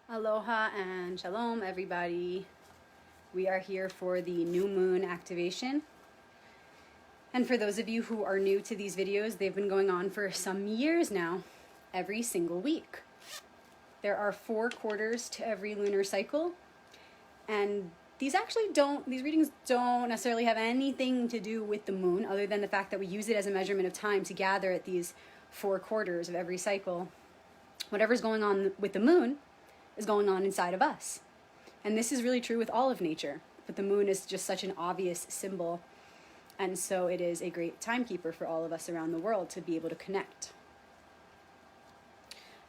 Aloha and shalom, everybody. We are here for the new moon activation. And for those of you who are new to these videos, they've been going on for some years now, every single week. There are 4 quarters to every lunar cycle. And these readings don't necessarily have anything to do with the moon, other than the fact that we use it as a measurement of time to gather at these 4 quarters of every cycle. Whatever's going on with the moon is going on inside of us. And this is really true with all of nature, but the moon is just such an obvious symbol. And so it is a great timekeeper for all of us around the world to be able to connect.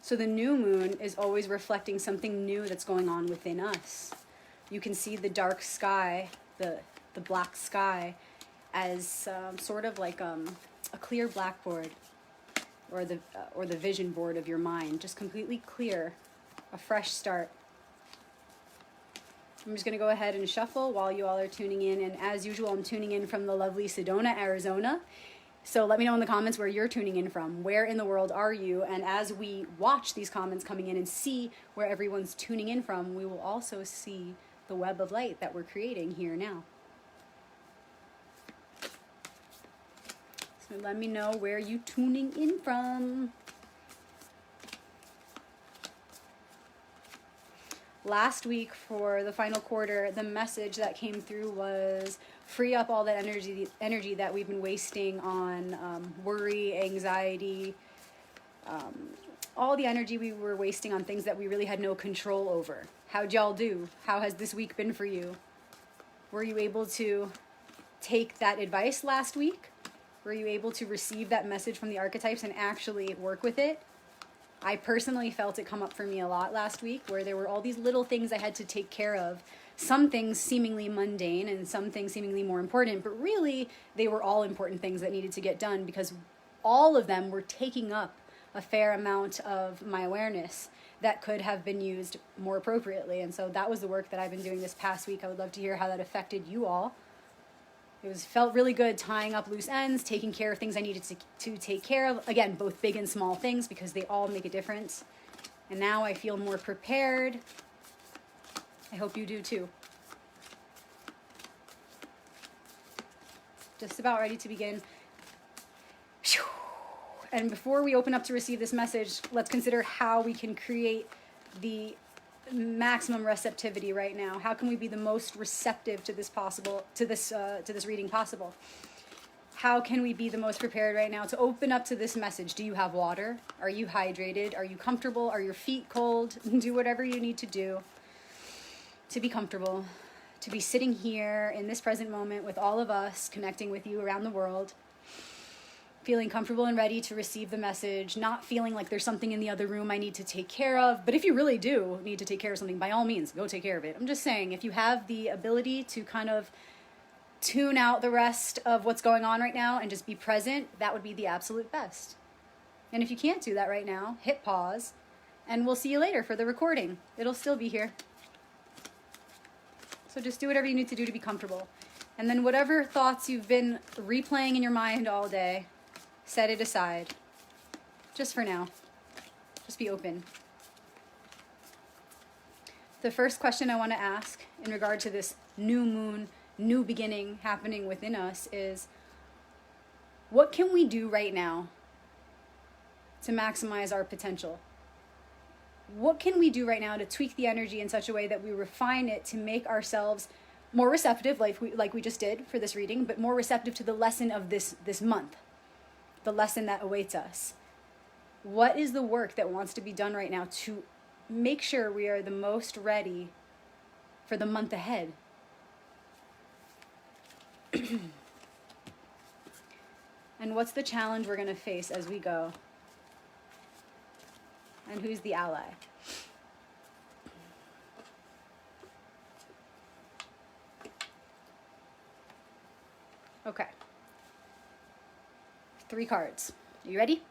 So the new moon is always reflecting something new that's going on within us. You can see the dark sky, the black sky, as sort of like a clear blackboard, or the vision board of your mind, just completely clear. A fresh start. I'm just going to go ahead and shuffle while you all are tuning in. And as usual, I'm tuning in from the lovely Sedona, Arizona. So let me know in the comments where you're tuning in from. Where in the world are you? And as we watch these comments coming in and see where everyone's tuning in from, we will also see the web of light that we're creating here now. So let me know where you're tuning in from. Last week for the final quarter, the message that came through was free up all that energy that we've been wasting on worry, anxiety, all the energy we were wasting on things that we really had no control over. How'd y'all do? How has this week been for you? Were you able to take that advice last week? Were you able to receive that message from the archetypes and actually work with it? I personally felt it come up for me a lot last week, where there were all these little things I had to take care of. Some things seemingly mundane and some things seemingly more important, but really they were all important things that needed to get done, because all of them were taking up a fair amount of my awareness that could have been used more appropriately. And so that was the work that I've been doing this past week. I would love to hear how that affected you all. It felt really good tying up loose ends, taking care of things I needed to take care of. Again, both big and small things, because they all make a difference. And now I feel more prepared. I hope you do too. Just about ready to begin. And before we open up to receive this message, let's consider how we can create the maximum receptivity right now. How can we be the most receptive to this reading possible? How can we be the most prepared right now to open up to this message? Do you have water? Are you hydrated? Are you comfortable? Are your feet cold? Do whatever you need to do to be comfortable, to be sitting here in this present moment with all of us, connecting with you around the world, feeling comfortable and ready to receive the message, not feeling like there's something in the other room I need to take care of. But if you really do need to take care of something, by all means, go take care of it. I'm just saying, if you have the ability to kind of tune out the rest of what's going on right now and just be present, that would be the absolute best. And if you can't do that right now, hit pause, and we'll see you later for the recording. It'll still be here. So just do whatever you need to do to be comfortable. And then whatever thoughts you've been replaying in your mind all day, set it aside, just for now. Just be open. The first question I want to ask in regard to this new moon, new beginning happening within us is, what can we do right now to maximize our potential? What can we do right now to tweak the energy in such a way that we refine it to make ourselves more receptive, like we just did for this reading, but more receptive to the lesson of this month? The lesson that awaits us. What is the work that wants to be done right now to make sure we are the most ready for the month ahead? And what's the challenge we're going to face as we go? And who's the ally? Okay. 3 cards. Are you ready?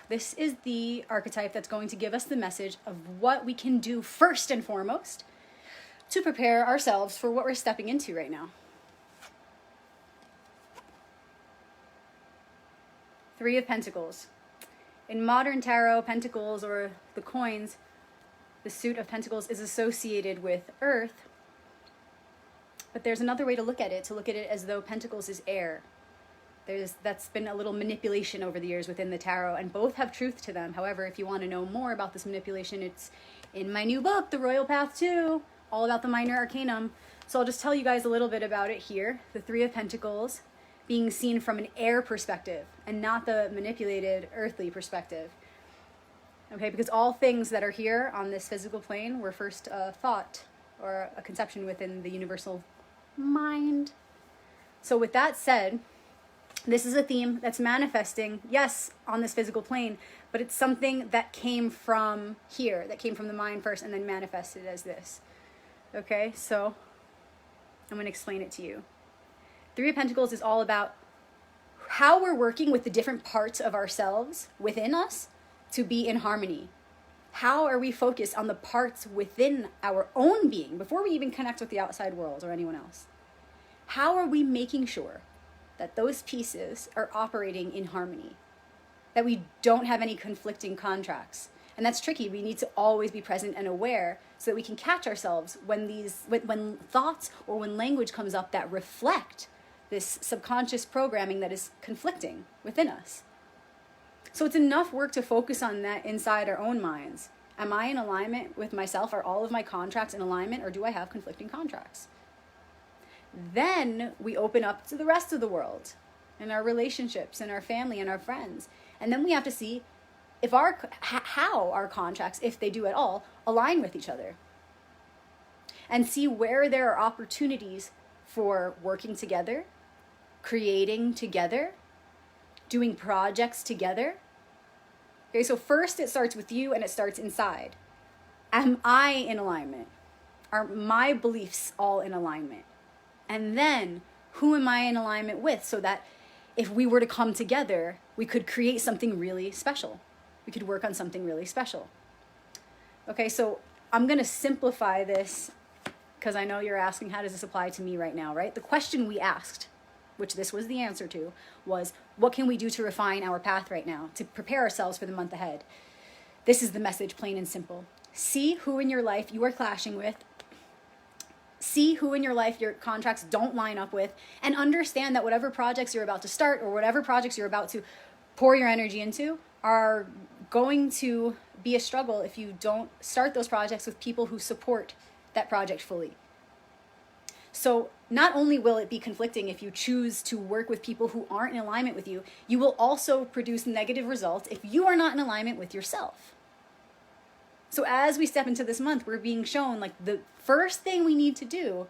This is the archetype that's going to give us the message of what we can do first and foremost to prepare ourselves for what we're stepping into right now. 3 of Pentacles. In modern tarot, Pentacles, or the coins, the suit of Pentacles is associated with Earth. But there's another way to look at it as though Pentacles is air. That's been a little manipulation over the years within the tarot, and both have truth to them. However, if you want to know more about this manipulation, it's in my new book, The Royal Path 2, all about the minor arcanum. So I'll just tell you guys a little bit about it here. The Three of Pentacles being seen from an air perspective and not the manipulated earthly perspective. Okay, because all things that are here on this physical plane were first a thought or a conception within the universal mind. So with that said, this is a theme that's manifesting, yes, on this physical plane, but it's something that came from here, that came from the mind first and then manifested as this. Okay, so I'm going to explain it to you. Three of Pentacles is all about how we're working with the different parts of ourselves within us to be in harmony. How are we focused on the parts within our own being before we even connect with the outside world or anyone else? How are we making sure that those pieces are operating in harmony? That we don't have any conflicting contracts. And that's tricky. We need to always be present and aware so that we can catch ourselves when thoughts or when language comes up that reflect this subconscious programming that is conflicting within us. So it's enough work to focus on that inside our own minds. Am I in alignment with myself? Are all of my contracts in alignment, or do I have conflicting contracts? Then we open up to the rest of the world and our relationships and our family and our friends. And then we have to see if how our contracts, if they do at all, align with each other. And see where there are opportunities for working together, creating together, doing projects together. Okay, so first it starts with you and it starts inside. Am I in alignment? Are my beliefs all in alignment? And then who am I in alignment with so that if we were to come together, we could create something really special. We could work on something really special. Okay, so I'm going to simplify this because I know you're asking, how does this apply to me right now, right? The question we asked, which this was the answer to, was what can we do to refine our path right now, to prepare ourselves for the month ahead? This is the message, plain and simple. See who in your life you are clashing with. See who in your life your contracts don't line up with, and understand that whatever projects you're about to start or whatever projects you're about to pour your energy into are going to be a struggle if you don't start those projects with people who support that project fully. So not only will it be conflicting if you choose to work with people who aren't in alignment with you, you will also produce negative results if you are not in alignment with yourself. So as we step into this month, we're being shown like the first thing we need to do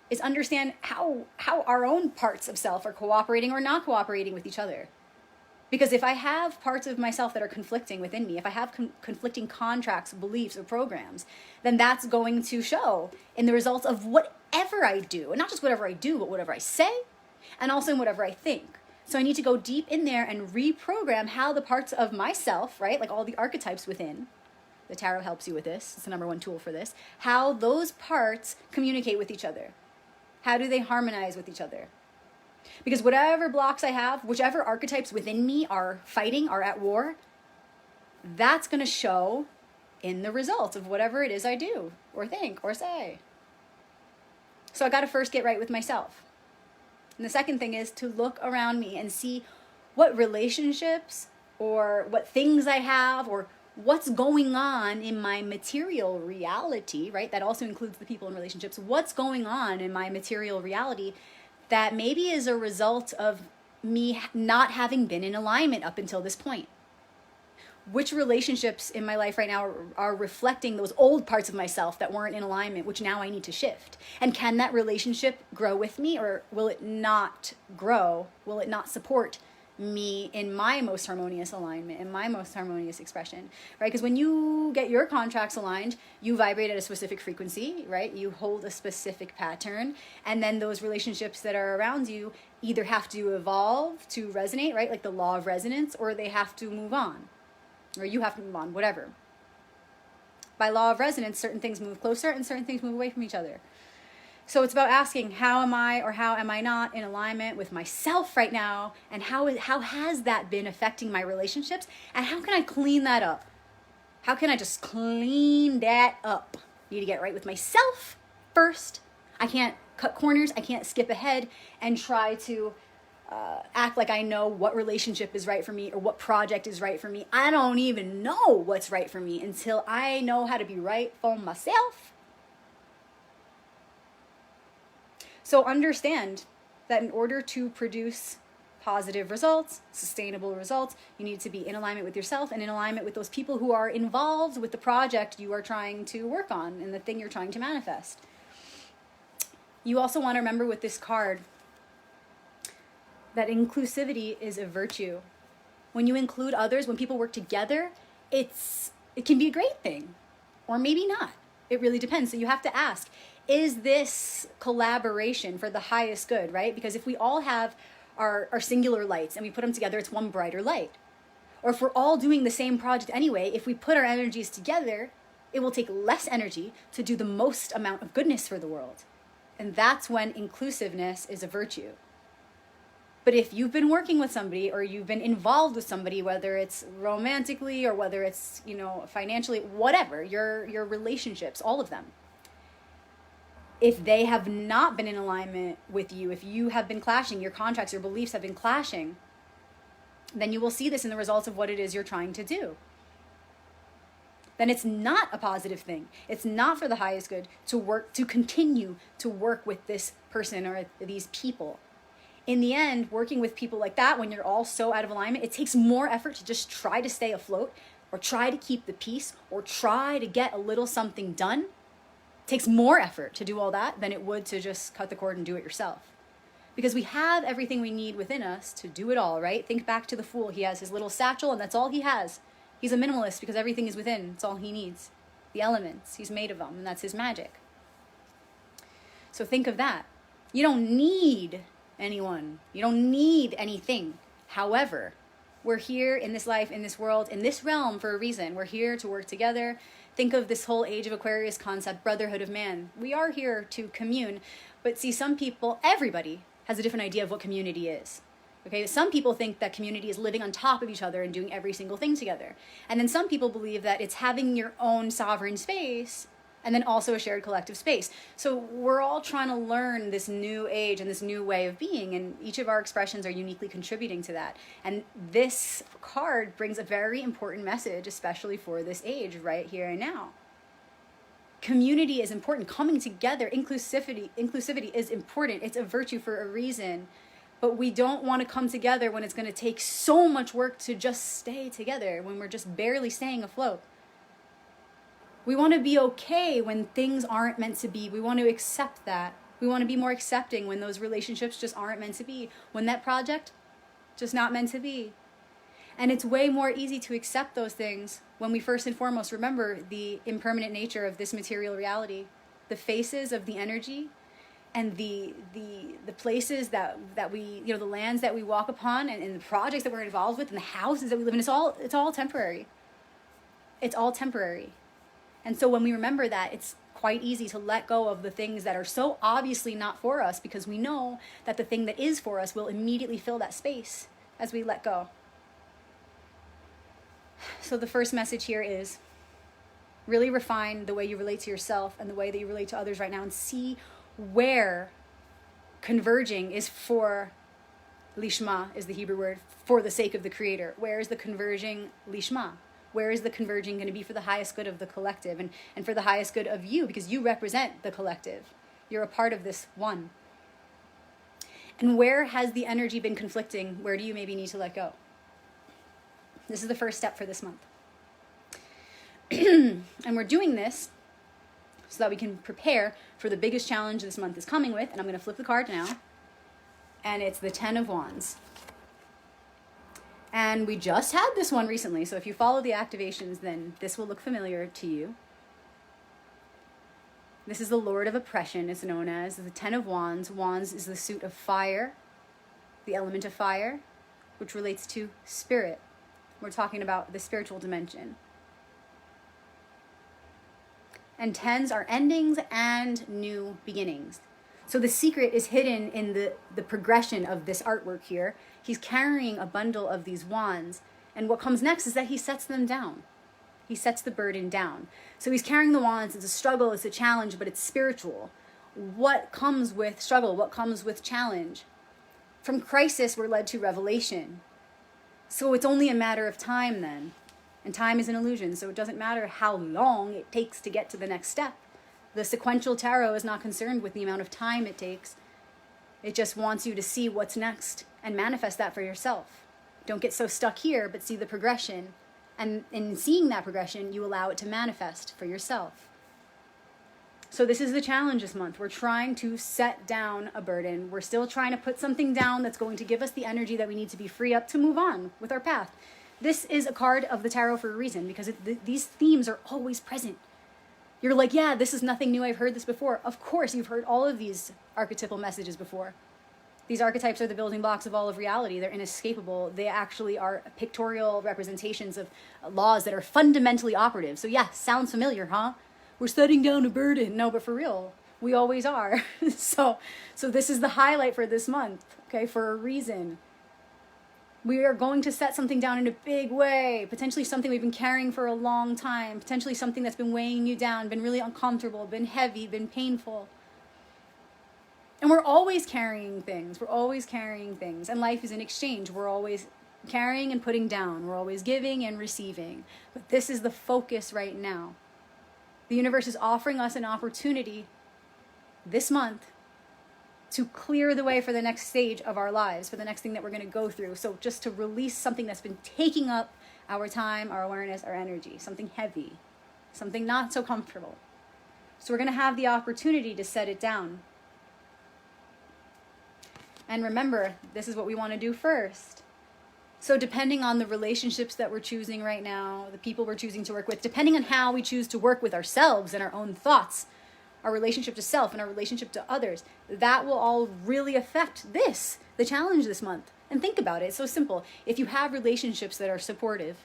is understand how our own parts of self are cooperating or not cooperating with each other. Because if I have parts of myself that are conflicting within me, if I have conflicting contracts, beliefs, or programs, then that's going to show in the results of whatever I do. And not just whatever I do, but whatever I say, and also in whatever I think. So I need to go deep in there and reprogram how the parts of myself, right, like all the archetypes within, the tarot helps you with this, it's the #1 tool for this, how those parts communicate with each other. How do they harmonize with each other? Because whatever blocks I have, whichever archetypes within me are fighting, are at war, that's going to show in the results of whatever it is I do or think or say. So I got to first get right with myself. And the second thing is to look around me and see what relationships or what things I have or what's going on in my material reality, right? That also includes the people in relationships. What's going on in my material reality that maybe is a result of me not having been in alignment up until this point? Which relationships in my life right now are reflecting those old parts of myself that weren't in alignment, which now I need to shift? And can that relationship grow with me, or will it not grow? Will it not support me in my most harmonious alignment, in my most harmonious expression, right? Because when you get your contracts aligned, you vibrate at a specific frequency, right? You hold a specific pattern, and then those relationships that are around you either have to evolve to resonate, right? Like the law of resonance, or they have to move on, or you have to move on, whatever. By law of resonance, certain things move closer and certain things move away from each other. So it's about asking, how am I or how am I not in alignment with myself right now? And how has that been affecting my relationships? And how can I clean that up? How can I just clean that up? I need to get right with myself first. I can't cut corners. I can't skip ahead and try to act like I know what relationship is right for me or what project is right for me. I don't even know what's right for me until I know how to be right for myself. So understand that in order to produce positive results, sustainable results, you need to be in alignment with yourself and in alignment with those people who are involved with the project you are trying to work on and the thing you're trying to manifest. You also want to remember with this card that inclusivity is a virtue. When you include others, when people work together, it can be a great thing, or maybe not. It really depends. So you have to ask, is this collaboration for the highest good, right? Because if we all have our singular lights and we put them together, it's one brighter light. Or if we're all doing the same project anyway, if we put our energies together, it will take less energy to do the most amount of goodness for the world. And that's when inclusiveness is a virtue. But if you've been working with somebody or you've been involved with somebody, whether it's romantically or whether it's, financially, whatever, your relationships, all of them, if they have not been in alignment with you, if you have been clashing, your contracts, your beliefs have been clashing, then you will see this in the results of what it is you're trying to do. Then it's not a positive thing. It's not for the highest good to continue to work with this person or these people. In the end, working with people like that, when you're all so out of alignment, it takes more effort to just try to stay afloat or try to keep the peace or try to get a little something done. It takes more effort to do all that than it would to just cut the cord and do it yourself. Because we have everything we need within us to do it all, right? Think back to the fool. He has his little satchel and that's all he has. He's a minimalist because everything is within. It's all he needs. The elements, he's made of them, and that's his magic. So think of that. You don't need anyone. You don't need anything. However, we're here in this life, in this world, in this realm for a reason. We're here to work together. Think of this whole Age of Aquarius concept, brotherhood of man. We are here to commune. But see, some people, everybody has a different idea of what community is. Okay, some people think that community is living on top of each other and doing every single thing together. And then some people believe that it's having your own sovereign space and then also a shared collective space. So we're all trying to learn this new age and this new way of being, and each of our expressions are uniquely contributing to that. And this card brings a very important message, especially for this age right here and now. Community is important. Coming together, inclusivity is important. It's a virtue for a reason. But we don't want to come together when it's going to take so much work to just stay together, when we're just barely staying afloat. We want to be okay when things aren't meant to be. We want to accept that. We want to be more accepting when those relationships just aren't meant to be. When that project, just not meant to be. And it's way more easy to accept those things when we first and foremost remember the impermanent nature of this material reality. The faces of the energy and the places that we, the lands that we walk upon and the projects that we're involved with and the houses that we live in, it's all temporary. It's all temporary. And so when we remember that, it's quite easy to let go of the things that are so obviously not for us, because we know that the thing that is for us will immediately fill that space as we let go. So the first message here is really refine the way you relate to yourself and the way that you relate to others right now, and see where converging is for lishma, is the Hebrew word, for the sake of the Creator. Where is the converging lishma? Where is the converging going to be for the highest good of the collective and for the highest good of you, because you represent the collective. You're a part of this one. And where has the energy been conflicting? Where do you maybe need to let go? This is the first step for this month. And we're doing this so that we can prepare for the biggest challenge this month is coming with. And I'm going to flip the card now. And it's the 10 of Wands. And we just had this one recently, so if you follow the activations, then this will look familiar to you. This is the Lord of Oppression, it's known as the 10 of Wands. Wands is the suit of fire, the element of fire, which relates to spirit. We're talking about the spiritual dimension. And 10s are endings and new beginnings. So the secret is hidden in the progression of this artwork here. He's carrying a bundle of these wands, and what comes next is that he sets them down. He sets the burden down. So he's carrying the wands. It's a struggle, it's a challenge, but it's spiritual. What comes with struggle? What comes with challenge? From crisis, we're led to revelation. So it's only a matter of time then. And time is an illusion, so it doesn't matter how long it takes to get to the next step. The sequential tarot is not concerned with the amount of time it takes. It just wants you to see what's next and manifest that for yourself. Don't get so stuck here, but see the progression. And in seeing that progression, you allow it to manifest for yourself. So this is the challenge this month. We're trying to set down a burden. We're still trying to put something down that's going to give us the energy that we need to be free up to move on with our path. This is a card of the tarot for a reason, because these themes are always present. You're like, yeah, this is nothing new. I've heard this before. Of course, you've heard all of these archetypal messages before. These archetypes are the building blocks of all of reality. They're inescapable. They actually are pictorial representations of laws that are fundamentally operative. So yeah, sounds familiar, huh? We're setting down a burden. No, but for real, we always are. So this is the highlight for this month, okay, for a reason. We are going to set something down in a big way, potentially something we've been carrying for a long time, potentially something that's been weighing you down, been really uncomfortable, been heavy, been painful. And we're always carrying things. We're always carrying things. And life is an exchange. We're always carrying and putting down. We're always giving and receiving. But this is the focus right now. The universe is offering us an opportunity this month to clear the way for the next stage of our lives, for the next thing that we're going to go through. So just to release something that's been taking up our time, our awareness, our energy, something heavy, something not so comfortable. So we're going to have the opportunity to set it down. And remember, this is what we want to do first. So depending on the relationships that we're choosing right now, the people we're choosing to work with, depending on how we choose to work with ourselves and our own thoughts, our relationship to self and our relationship to others, that will all really affect the challenge this month. And think about it, it's so simple. If you have relationships that are supportive,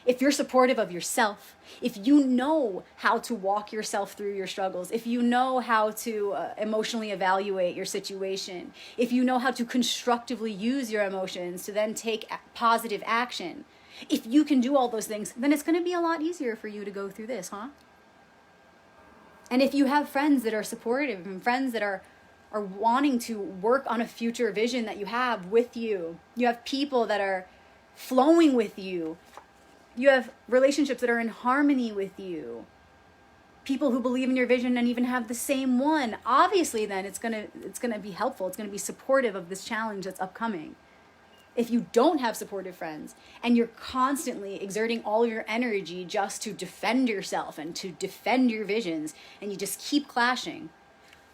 if you're supportive of yourself, if you know how to walk yourself through your struggles, if you know how to emotionally evaluate your situation, if you know how to constructively use your emotions to then take positive action, if you can do all those things, then it's going to be a lot easier for you to go through this, huh? And if you have friends that are supportive and friends that are wanting to work on a future vision that you have with you, you have people that are flowing with you, you have relationships that are in harmony with you, people who believe in your vision and even have the same one, obviously then it's gonna be helpful. It's gonna be supportive of this challenge that's upcoming. If you don't have supportive friends and you're constantly exerting all your energy just to defend yourself and to defend your visions, and you just keep clashing,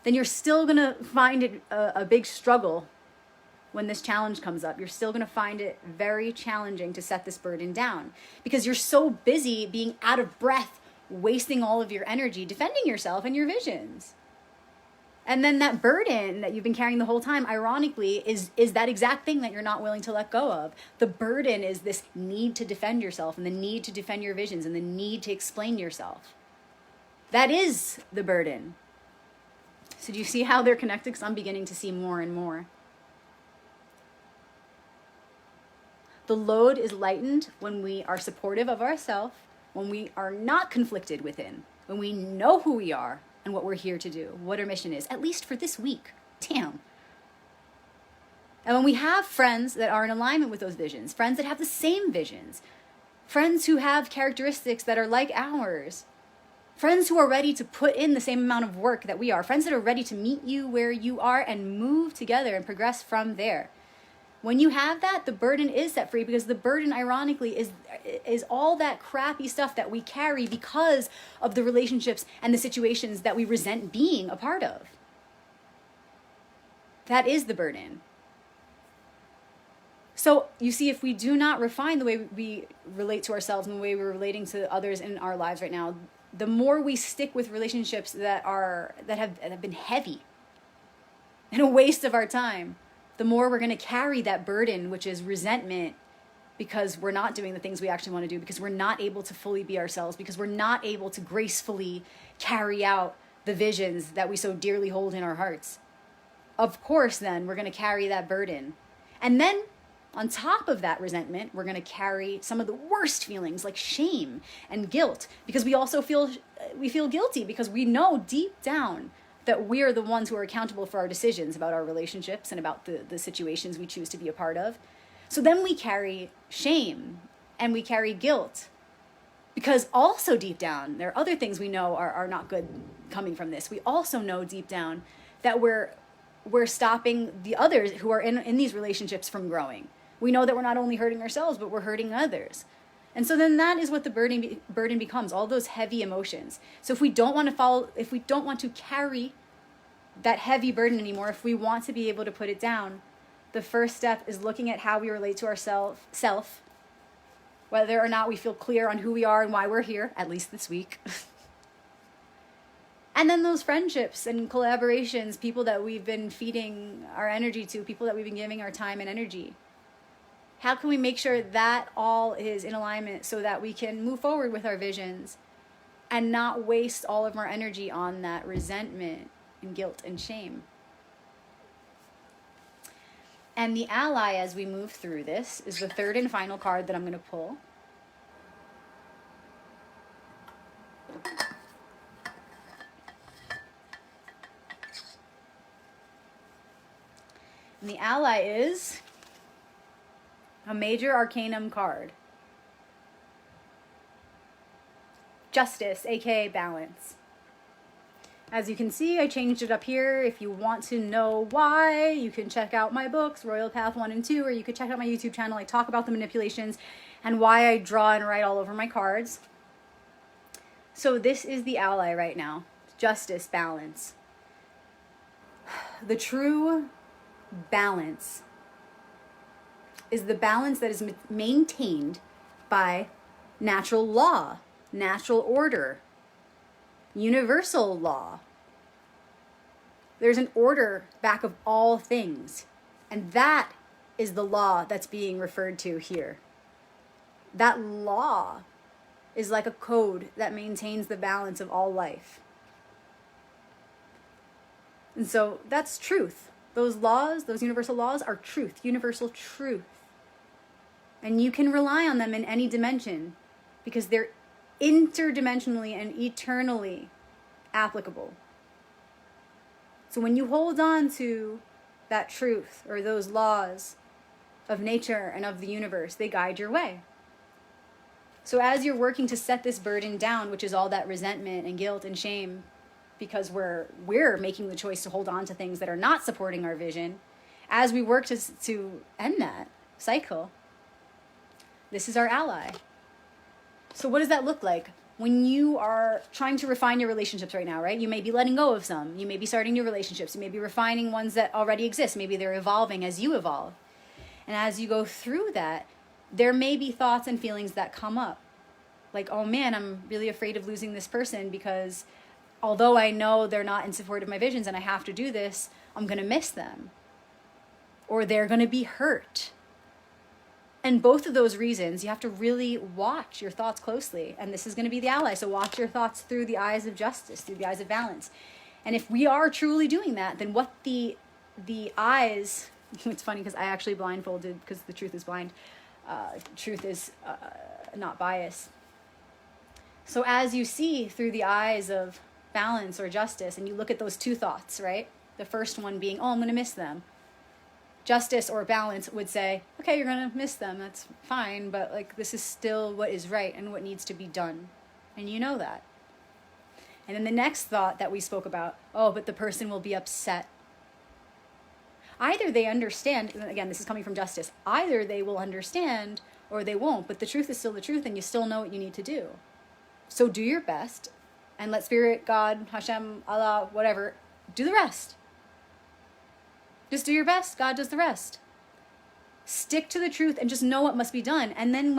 then you're still going to find it a big struggle when this challenge comes up. You're still going to find it very challenging to set this burden down because you're so busy being out of breath, wasting all of your energy defending yourself and your visions. And then that burden that you've been carrying the whole time, ironically, is that exact thing that you're not willing to let go of. The burden is this need to defend yourself and the need to defend your visions and the need to explain yourself. That is the burden. So do you see how they're connected? Because I'm beginning to see more and more. The load is lightened when we are supportive of ourselves, when we are not conflicted within, when we know who we are and what we're here to do, what our mission is, at least for this week. Damn. And when we have friends that are in alignment with those visions, friends that have the same visions, friends who have characteristics that are like ours, friends who are ready to put in the same amount of work that we are, friends that are ready to meet you where you are and move together and progress from there. When you have that, the burden is set free, because the burden, ironically, is all that crappy stuff that we carry because of the relationships and the situations that we resent being a part of. That is the burden. So you see, if we do not refine the way we relate to ourselves and the way we're relating to others in our lives right now, the more we stick with relationships that have been heavy and a waste of our time, the more we're going to carry that burden, which is resentment, because we're not doing the things we actually want to do, because we're not able to fully be ourselves, because we're not able to gracefully carry out the visions that we so dearly hold in our hearts. of course, then we're going to carry that burden. And then on top of that resentment, we're going to carry some of the worst feelings like shame and guilt, because we also feel guilty because we know deep down that we are the ones who are accountable for our decisions about our relationships and about the situations we choose to be a part of. So then we carry shame and we carry guilt, because also deep down, there are other things we know are not good coming from this. We also know deep down that we're stopping the others who are in these relationships from growing. We know that we're not only hurting ourselves, but we're hurting others. And so then that is what the burden becomes, all those heavy emotions. So if we don't want to carry that heavy burden anymore, if we want to be able to put it down, the first step is looking at how we relate to self, whether or not we feel clear on who we are and why we're here, at least this week. And then those friendships and collaborations, people that we've been feeding our energy to, people that we've been giving our time and energy. How can we make sure that all is in alignment so that we can move forward with our visions and not waste all of our energy on that resentment and guilt and shame? And the ally, as we move through this, is the third and final card that I'm going to pull. And the ally is a major arcanum card. Justice, aka balance. As you can see, I changed it up here. If you want to know why, you can check out my books, Royal Path 1 and 2, or you could check out my YouTube channel. I talk about the manipulations and why I draw and write all over my cards. So this is the ally right now. Justice, balance. The true balance is the balance that is maintained by natural law, natural order, universal law. There's an order back of all things, and that is the law that's being referred to here. That law is like a code that maintains the balance of all life. And so that's truth. Those laws, those universal laws are truth, universal truth. And you can rely on them in any dimension because they're interdimensionally and eternally applicable. So when you hold on to that truth or those laws of nature and of the universe, they guide your way. So as you're working to set this burden down, which is all that resentment and guilt and shame, because we're making the choice to hold on to things that are not supporting our vision, as we work to end that cycle, this is our ally. So what does that look like? When you are trying to refine your relationships right now, right? You may be letting go of some. You may be starting new relationships. You may be refining ones that already exist. Maybe they're evolving as you evolve. And as you go through that, there may be thoughts and feelings that come up. Like, oh man, I'm really afraid of losing this person because although I know they're not in support of my visions and I have to do this, I'm going to miss them. Or they're going to be hurt. And both of those reasons, you have to really watch your thoughts closely. And this is going to be the ally. So watch your thoughts through the eyes of justice, through the eyes of balance. And if we are truly doing that, then what the eyes, it's funny because I actually blindfolded because the truth is blind. Truth is not biased. So as you see through the eyes of balance or justice, and you look at those two thoughts, right? The first one being, oh, I'm going to miss them. Justice or balance would say, okay, you're going to miss them. That's fine. But like, this is still what is right and what needs to be done. And you know that. And then the next thought that we spoke about, oh, but the person will be upset. Either they understand, and again, this is coming from justice, either they will understand or they won't, but the truth is still the truth and you still know what you need to do. So do your best and let Spirit, God, Hashem, Allah, whatever, do the rest. Just do your best. God does the rest. Stick to the truth and just know what must be done. And then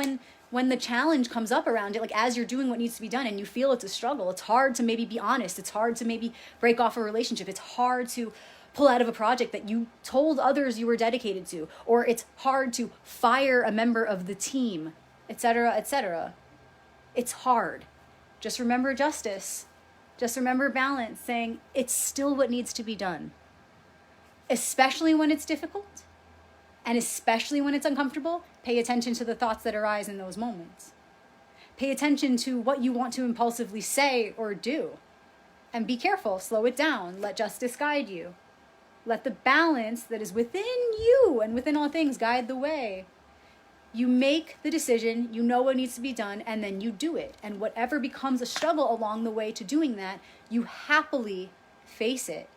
when the challenge comes up around it, like as you're doing what needs to be done and you feel it's a struggle, it's hard to maybe be honest. It's hard to maybe break off a relationship. It's hard to pull out of a project that you told others you were dedicated to, or it's hard to fire a member of the team, etc., etc. It's hard. Just remember justice. Just remember balance, saying it's still what needs to be done. especially when it's difficult and especially when it's uncomfortable. Pay attention to the thoughts that arise in those moments. Pay attention to what you want to impulsively say or do. And be careful, slow it down, let justice guide you. Let the balance that is within you and within all things guide the way. You make the decision, you know what needs to be done, and then you do it. And whatever becomes a struggle along the way to doing that, you happily face it.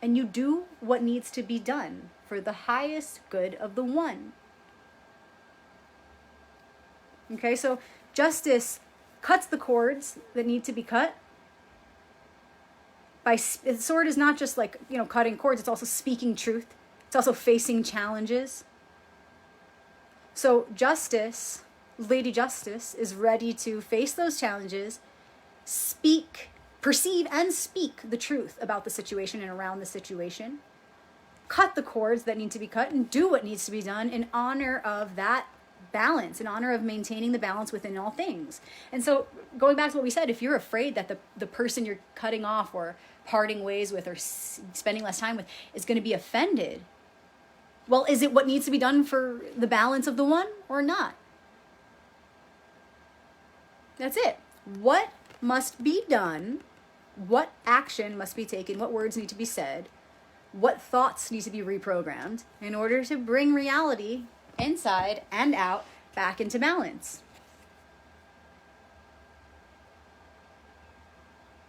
And you do what needs to be done for the highest good of the one. Okay, so justice cuts the cords that need to be cut. Sword is not just like, cutting cords, it's also speaking truth. It's also facing challenges. So justice, Lady Justice, is ready to face those challenges, perceive and speak the truth about the situation and around the situation, cut the cords that need to be cut, and do what needs to be done in honor of that balance, in honor of maintaining the balance within all things. And so going back to what we said, if you're afraid that the person you're cutting off or parting ways with or spending less time with is going to be offended, well, is it what needs to be done for the balance of the one or not? That's it. What must be done? What action must be taken? What words need to be said? What thoughts need to be reprogrammed in order to bring reality inside and out back into balance?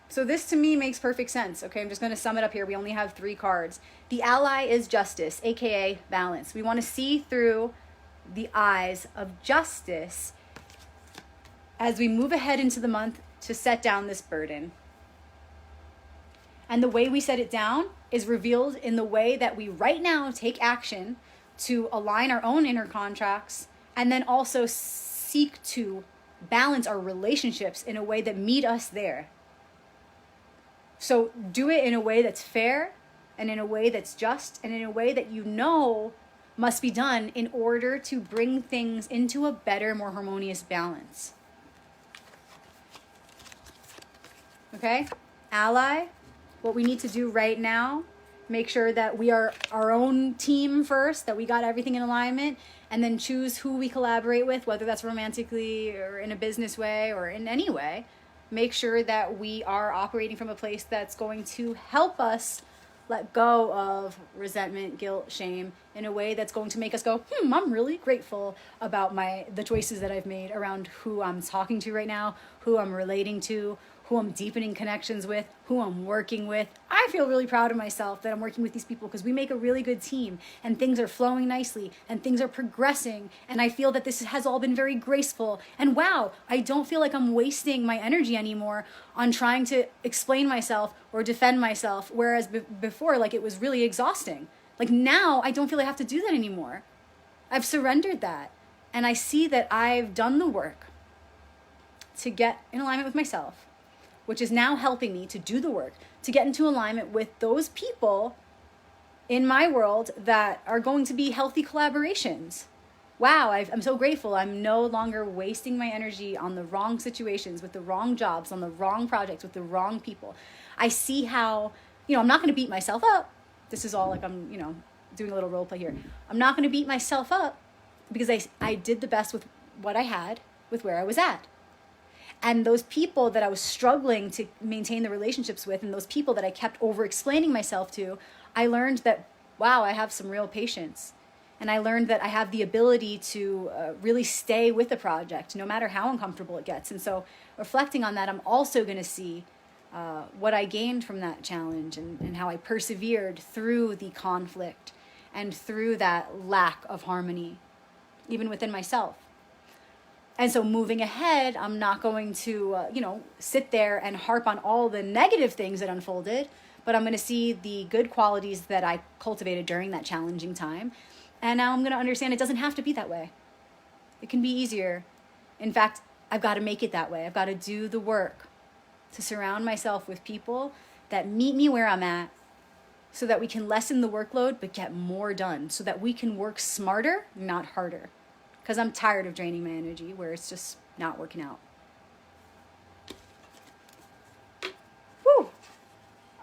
So this to me makes perfect sense. Okay, I'm just going to sum it up here. We only have 3 cards. The ally is justice, aka balance. We want to see through the eyes of justice as we move ahead into the month to set down this burden. And the way we set it down is revealed in the way that we right now take action to align our own inner contracts and then also seek to balance our relationships in a way that meet us there. So do it in a way that's fair and in a way that's just and in a way that must be done in order to bring things into a better, more harmonious balance. Okay? Ally, what we need to do right now, make sure that we are our own team first, that we got everything in alignment, and then choose who we collaborate with, whether that's romantically or in a business way or in any way. Make sure that we are operating from a place that's going to help us let go of resentment, guilt, shame in a way that's going to make us go, I'm really grateful about the choices that I've made around who I'm talking to right now, who I'm relating to, who I'm deepening connections with, who I'm working with. I feel really proud of myself that I'm working with these people because we make a really good team and things are flowing nicely and things are progressing. And I feel that this has all been very graceful. And wow, I don't feel like I'm wasting my energy anymore on trying to explain myself or defend myself. Whereas before, it was really exhausting. Now I don't feel I have to do that anymore. I've surrendered that. And I see that I've done the work to get in alignment with myself, which is now helping me to do the work, to get into alignment with those people in my world that are going to be healthy collaborations. Wow, I'm so grateful. I'm no longer wasting my energy on the wrong situations, with the wrong jobs, on the wrong projects, with the wrong people. I see how, I'm not going to beat myself up. This is all I'm, doing a little role play here. I'm not going to beat myself up because I did the best with what I had, with where I was at. And those people that I was struggling to maintain the relationships with, and those people that I kept over-explaining myself to, I learned that, wow, I have some real patience. And I learned that I have the ability to really stay with the project, no matter how uncomfortable it gets. And so reflecting on that, I'm also going to see what I gained from that challenge and how I persevered through the conflict and through that lack of harmony, even within myself. And so moving ahead, I'm not going to, sit there and harp on all the negative things that unfolded, but I'm going to see the good qualities that I cultivated during that challenging time. And now I'm going to understand it doesn't have to be that way. It can be easier. In fact, I've got to make it that way. I've got to do the work to surround myself with people that meet me where I'm at so that we can lessen the workload but get more done, so that we can work smarter, not harder. Because I'm tired of draining my energy where it's just not working out. Whew.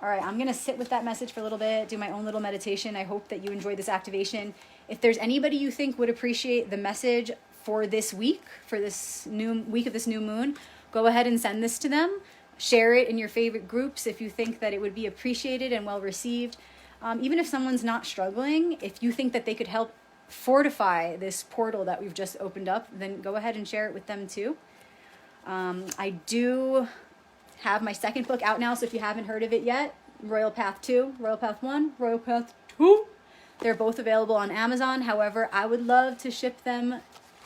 All right, I'm going to sit with that message for a little bit, do my own little meditation. I hope that you enjoyed this activation. If there's anybody you think would appreciate the message for this week, for this new week of this new moon, go ahead and send this to them. Share it in your favorite groups if you think that it would be appreciated and well received. Even if someone's not struggling, if you think that they could help fortify this portal that we've just opened up, then go ahead and share it with them too. I do have my second book out now, so if you haven't heard of it yet, Royal Path 2, Royal Path 1, Royal Path 2. They're both available on Amazon. However, I would love to ship them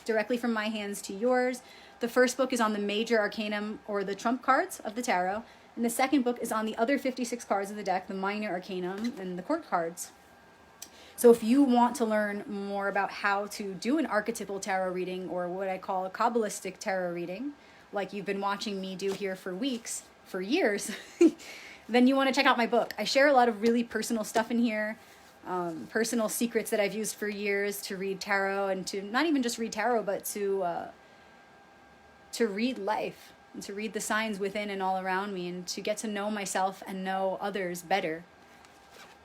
directly from my hands to yours. The first book is on the major arcanum, or the trump cards of the tarot, and the second book is on the other 56 cards of the deck, the minor arcanum and the court cards. So if you want to learn more about how to do an archetypal tarot reading, or what I call a Kabbalistic tarot reading, like you've been watching me do here for weeks, for years, then you want to check out my book. I share a lot of really personal stuff in here, personal secrets that I've used for years to read tarot, and to not even just read tarot, but to read life, and to read the signs within and all around me, and to get to know myself and know others better.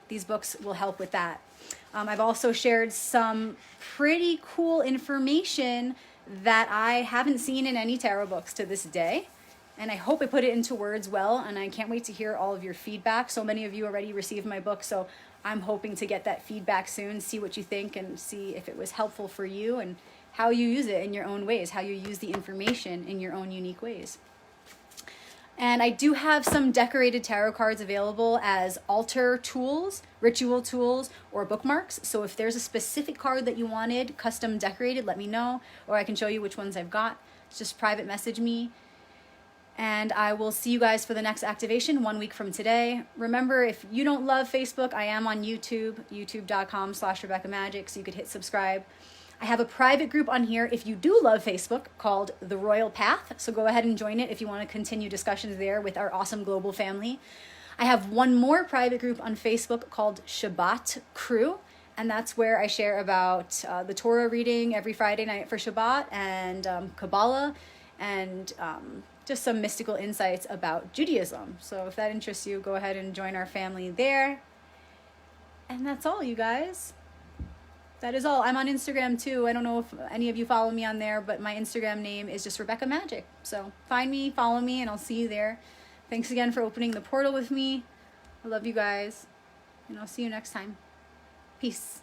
These books will help with that. I've also shared some pretty cool information that I haven't seen in any tarot books to this day. And I hope I put it into words well, and I can't wait to hear all of your feedback. So many of you already received my book, so I'm hoping to get that feedback soon, see what you think, and see if it was helpful for you and how you use it in your own ways, how you use the information in your own unique ways. And I do have some decorated tarot cards available as altar tools, ritual tools, or bookmarks. So if there's a specific card that you wanted custom decorated, let me know, or I can show you which ones I've got. Just private message me. And I will see you guys for the next activation 1 week from today. Remember, if you don't love Facebook, I am on YouTube, youtube.com/RebeccaMagic, so you could hit subscribe. I have a private group on here if you do love Facebook called The Royal Path, so go ahead and join it if you want to continue discussions there with our awesome global family. I have one more private group on Facebook called Shabbat Crew, and that's where I share about the Torah reading every Friday night for Shabbat, and Kabbalah, and just some mystical insights about Judaism. So if that interests you, go ahead and join our family there. And that's all, you guys. That is all. I'm on Instagram too. I don't know if any of you follow me on there, but my Instagram name is just Rebecca Magic. So find me, follow me, and I'll see you there. Thanks again for opening the portal with me. I love you guys, and I'll see you next time. Peace.